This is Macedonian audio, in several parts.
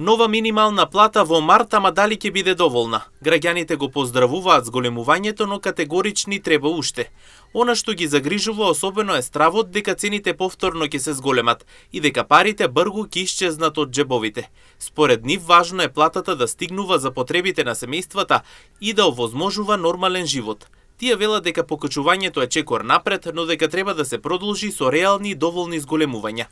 Нова минимална плата во март, ама дали ќе биде доволна? Граѓаните го поздравуваат зголемувањето, но категорични треба уште. Она што ги загрижува особено е стравот дека цените повторно ќе се зголемат и дека парите бргу ќе исчезнат од џебовите. Според нив важно е платата да стигнува за потребите на семејствата и да овозможува нормален живот. Тие велат дека покачувањето е чекор напред, но дека треба да се продолжи со реални и доволни зголемувања.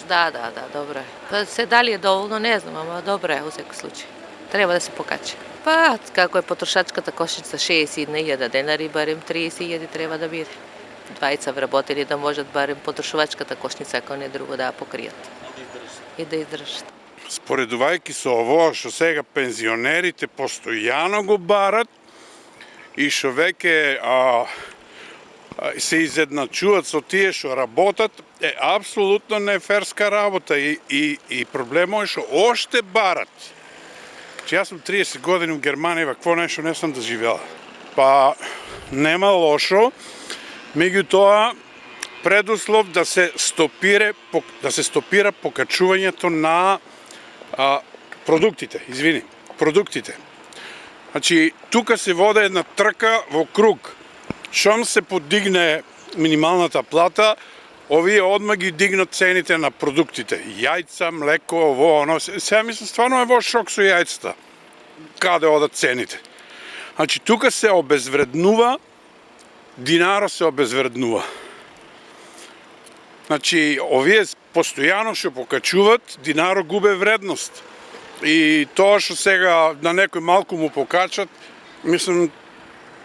Да, добро е. Па се дали е доволно, не знам, ама добро е во секој случај. Треба да се покачи. Па, како е потрошачката кошница 60.000 денари, барем 30.000 треба да биде. Двајца вработени да можат барем потрошувачката кошница, ако не друго да ја покријат. И да издржат. Споредувајќи со ово што сега пензионерите постојано го барат и што веќе се изедначуваат со тие што работат, е апсолутно неферска работа и проблемот е што оште барат. Јас сум 30 години во Германија, какво нешто не сум доживела. Па нема лошо, меѓутоа предуслов да се стопира покачувањето на продуктите. Значи, тука се води една трка во круг. Шом се подигне минималната плата, овие одма ги дигнат цените на продуктите. Јајца, млеко, ово, оно. Сега мислам, стварно е во шок со јајцата. Каде одат цените. Значи, тука се обезвреднува, динаро се обезвреднува. Значи, овие постојано што покачуваат, динаро губе вредност. И тоа што сега на некој малку му покачат, мислам,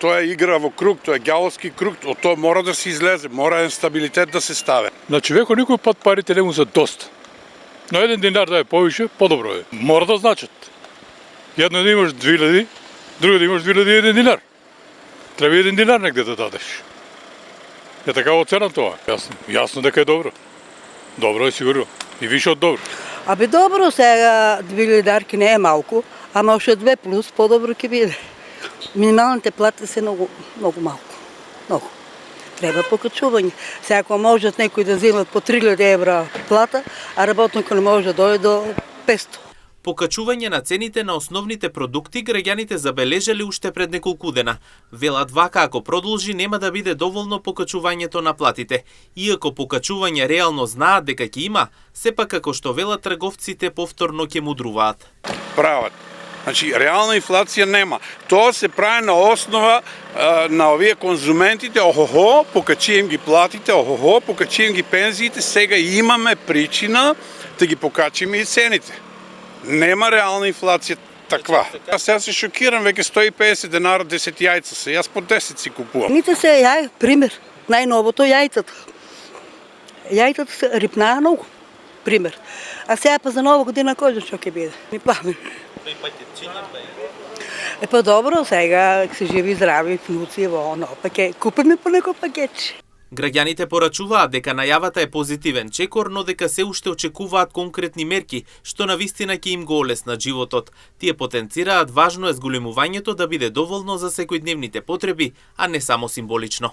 тоа е игра во круг, тоа е ѓаволски круг, од тоа мора да се излезе, мора еден стабилитет да се стави. На човекот никој пат парите не му се доста. Но 1 динар да е повише, подобро е. Мора да значат. Едно да имаш 2000, друго да имаш 2001 динар. Треба 1 динар негде да дадеш. Е така оценам тоа. Јасно дека е добро. Добро е сигурно. И више од добро. Абе добро сега 2000 дарки не е малку, ама уште 2 плюс подобро ќе биде. Минималните плати се многу малку. Многу. Треба покачување. Сега ако можат некои да земат по 3000 евра плата, а работникот не може да дојде до 500. Покачување на цените на основните продукти граѓаните забележале уште пред неколку дена. Велат вака, ако продолжи, нема да биде доволно покачувањето на платите. Иако покачување реално знаат дека ќе има, сепак како што велат трговците повторно ќе мудруваат. Прават. Значи, реална инфлација нема. Тоа се прави на основа на овие конзументите, покачи им ги платите, покачи им ги пензиите, сега имаме причина да ги покачиме и цените. Нема реална инфлација таква. Сега се шокирам, веќе 150 денара 10 јајца се. Јас по 10 си купувам. Мите се пример, најновото јајцата. Јајцата се рипнаа многу, пример. А сега па за нова година кој што ќе биде? Ни памет. Па добро, сега се живи здрави, внуци, оно, па ќе купиме по некој пакетче. Граѓаните порачуваат дека најавата е позитивен чекор, но дека се уште очекуваат конкретни мерки, што навистина ќе им го олеснат животот. Тие потенцираат важно е зголемувањето да биде доволно за секојдневните потреби, а не само символично.